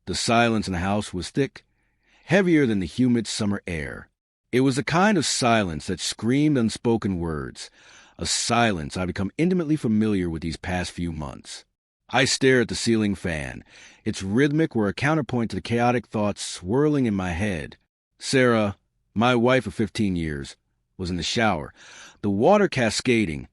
The silence in the house was thick, heavier than the humid summer air. It was the kind of silence that screamed unspoken words, a silence I've become intimately familiar with these past few months. I stare at the ceiling fan. Its rhythmic were a counterpoint to the chaotic thoughts swirling in my head. Sarah, my wife of 15 years, was in the shower, the water cascading,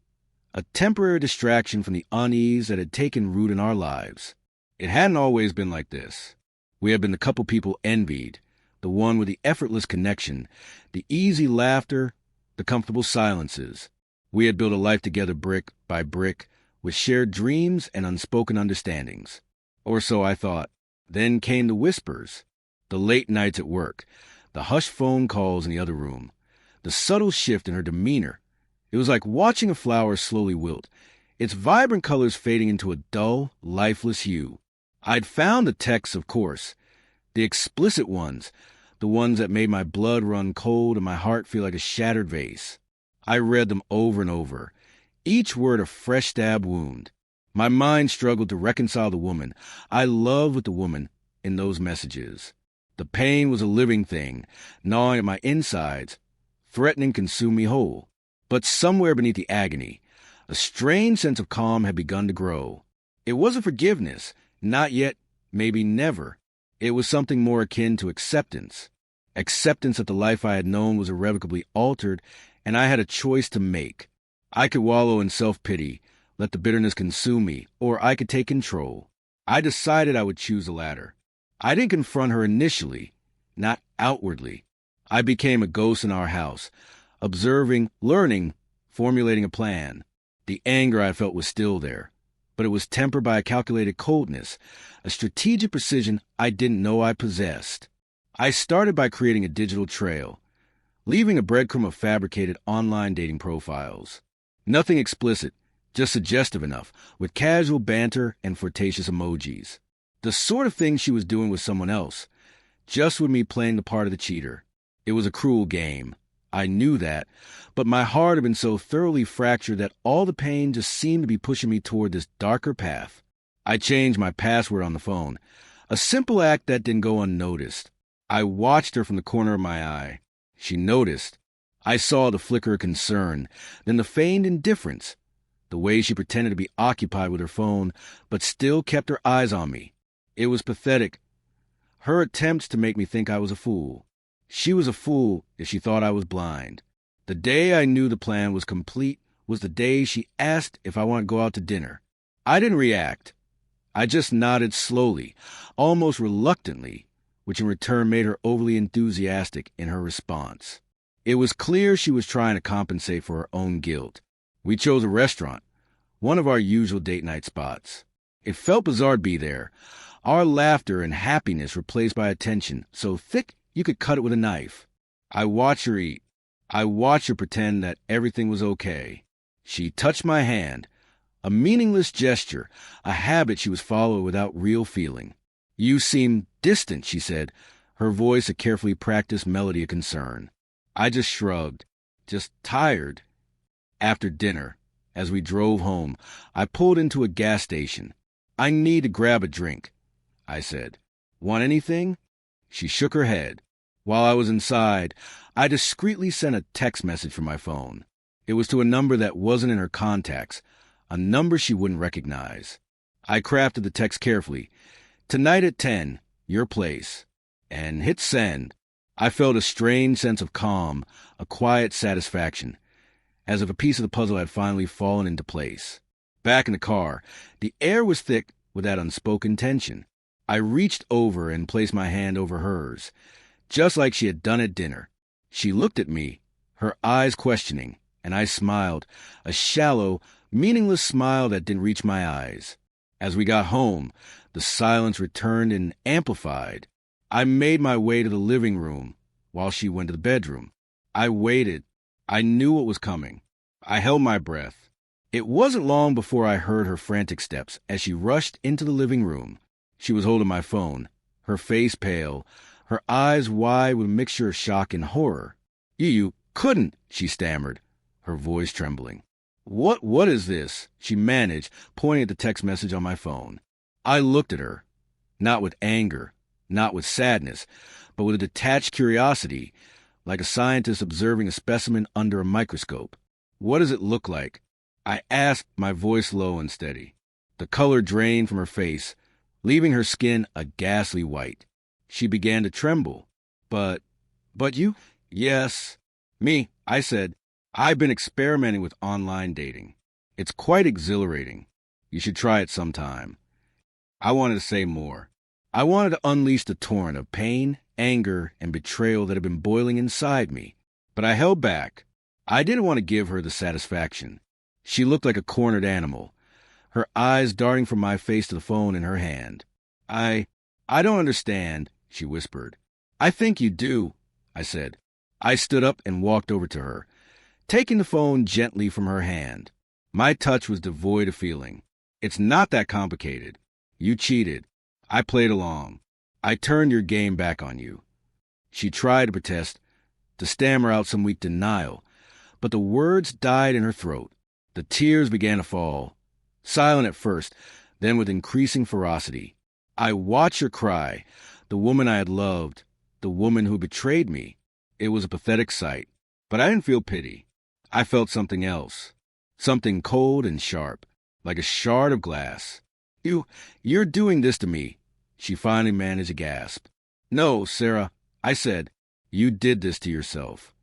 a temporary distraction from the unease that had taken root in our lives. It hadn't always been like this. We had been the couple people envied, the one with the effortless connection, the easy laughter, the comfortable silences. We had built a life together brick by brick, with shared dreams and unspoken understandings. Or so I thought. Then came the whispers, the late nights at work, the hushed phone calls in the other room, the subtle shift in her demeanor. It was like watching a flower slowly wilt, its vibrant colors fading into a dull, lifeless hue. I'd found the texts, of course, the explicit ones, the ones that made my blood run cold and my heart feel like a shattered vase. I read them over and over, each word a fresh stab wound. My mind struggled to reconcile the woman I loved with the woman in those messages. The pain was a living thing, gnawing at my insides, threatening to consume me whole. But somewhere beneath the agony, a strange sense of calm had begun to grow. It wasn't forgiveness, not yet, maybe never. It was something more akin to acceptance. Acceptance that the life I had known was irrevocably altered, and I had a choice to make. I could wallow in self-pity, let the bitterness consume me, or I could take control. I decided I would choose the latter. I didn't confront her initially, not outwardly. I became a ghost in our house, observing, learning, formulating a plan. The anger I felt was still there, but it was tempered by a calculated coldness, a strategic precision I didn't know I possessed. I started by creating a digital trail, leaving a breadcrumb of fabricated online dating profiles. Nothing explicit, just suggestive enough, with casual banter and flirtatious emojis. The sort of thing she was doing with someone else, just with me playing the part of the cheater. It was a cruel game. I knew that, but my heart had been so thoroughly fractured that all the pain just seemed to be pushing me toward this darker path. I changed my password on the phone, a simple act that didn't go unnoticed. I watched her from the corner of my eye. She noticed. I saw the flicker of concern, then the feigned indifference, the way she pretended to be occupied with her phone, but still kept her eyes on me. It was pathetic. Her attempts to make me think I was a fool. She was a fool if she thought I was blind. The day I knew the plan was complete was the day she asked if I wanted to go out to dinner. I didn't react. I just nodded slowly, almost reluctantly, which in return made her overly enthusiastic in her response. It was clear she was trying to compensate for her own guilt. We chose a restaurant, one of our usual date night spots. It felt bizarre to be there, our laughter and happiness replaced by a tension so thick you could cut it with a knife. I watched her eat. I watched her pretend that everything was okay. She touched my hand, a meaningless gesture, a habit she was following without real feeling. "You seem distant," she said, her voice a carefully practiced melody of concern. I just shrugged, just tired. After dinner, as we drove home, I pulled into a gas station. "I need to grab a drink," I said. "Want anything?" She shook her head. While I was inside, I discreetly sent a text message from my phone. It was to a number that wasn't in her contacts, a number she wouldn't recognize. I crafted the text carefully. "Tonight at 10, your place," and hit send. I felt a strange sense of calm, a quiet satisfaction, as if a piece of the puzzle had finally fallen into place. Back in the car, the air was thick with that unspoken tension. I reached over and placed my hand over hers, just like she had done at dinner. She looked at me, her eyes questioning, and I smiled, a shallow, meaningless smile that didn't reach my eyes. As we got home, the silence returned and amplified. I made my way to the living room while she went to the bedroom. I waited. I knew what was coming. I held my breath. It wasn't long before I heard her frantic steps as she rushed into the living room. She was holding my phone, her face pale, her eyes wide with a mixture of shock and horror. You couldn't," she stammered, her voice trembling. What is this?" she managed, pointing at the text message on my phone. I looked at her, not with anger, not with sadness, but with a detached curiosity, like a scientist observing a specimen under a microscope. "What does it look like?" I asked, my voice low and steady. The color drained from her face, leaving her skin a ghastly white. She began to tremble. But you?" "Yes, me," I said. "I've been experimenting with online dating. It's quite exhilarating. You should try it sometime." I wanted to say more. I wanted to unleash the torrent of pain, anger, and betrayal that had been boiling inside me. But I held back. I didn't want to give her the satisfaction. She looked like a cornered animal, her eyes darting from my face to the phone in her hand. I don't understand," she whispered. "I think you do," I said. I stood up and walked over to her, taking the phone gently from her hand. My touch was devoid of feeling. "It's not that complicated. You cheated. I played along. I turned your game back on you." She tried to protest, to stammer out some weak denial, but the words died in her throat. The tears began to fall, silent at first, then with increasing ferocity. I watched her cry, the woman I had loved, the woman who betrayed me. It was a pathetic sight, but I didn't feel pity. I felt something else, something cold and sharp, like a shard of glass. You're doing this to me," she finally managed to gasp. "No, Sarah," I said. "You did this to yourself."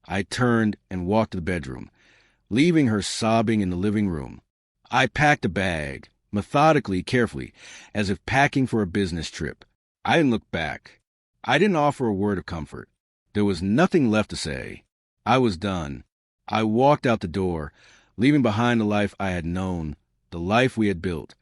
I turned and walked to the bedroom, leaving her sobbing in the living room. I packed a bag, methodically, carefully, as if packing for a business trip. I didn't look back. I didn't offer a word of comfort. There was nothing left to say. I was done. I walked out the door, leaving behind the life I had known, the life we had built.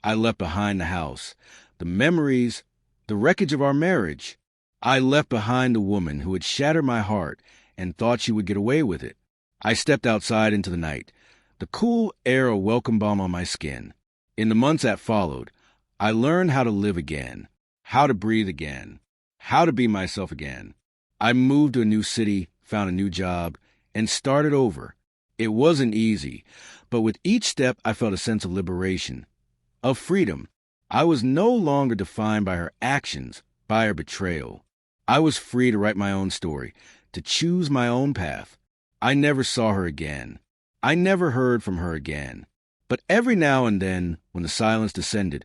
I left behind the house, the memories, the wreckage of our marriage. I left behind the woman who had shattered my heart and thought she would get away with it. I stepped outside into the night, the cool air a welcome balm on my skin. In the months that followed, I learned how to live again, how to breathe again, how to be myself again. I moved to a new city, found a new job, and started over. It wasn't easy, but with each step I felt a sense of liberation, of freedom. I was no longer defined by her actions, by her betrayal. I was free to write my own story, to choose my own path. I never saw her again. I never heard from her again. But every now and then, when the silence descended,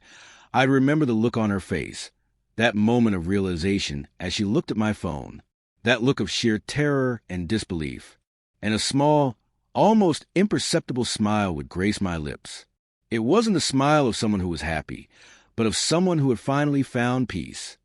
I'd remember the look on her face, that moment of realization as she looked at my phone, that look of sheer terror and disbelief, and a small, almost imperceptible smile would grace my lips. It wasn't the smile of someone who was happy, but of someone who had finally found peace.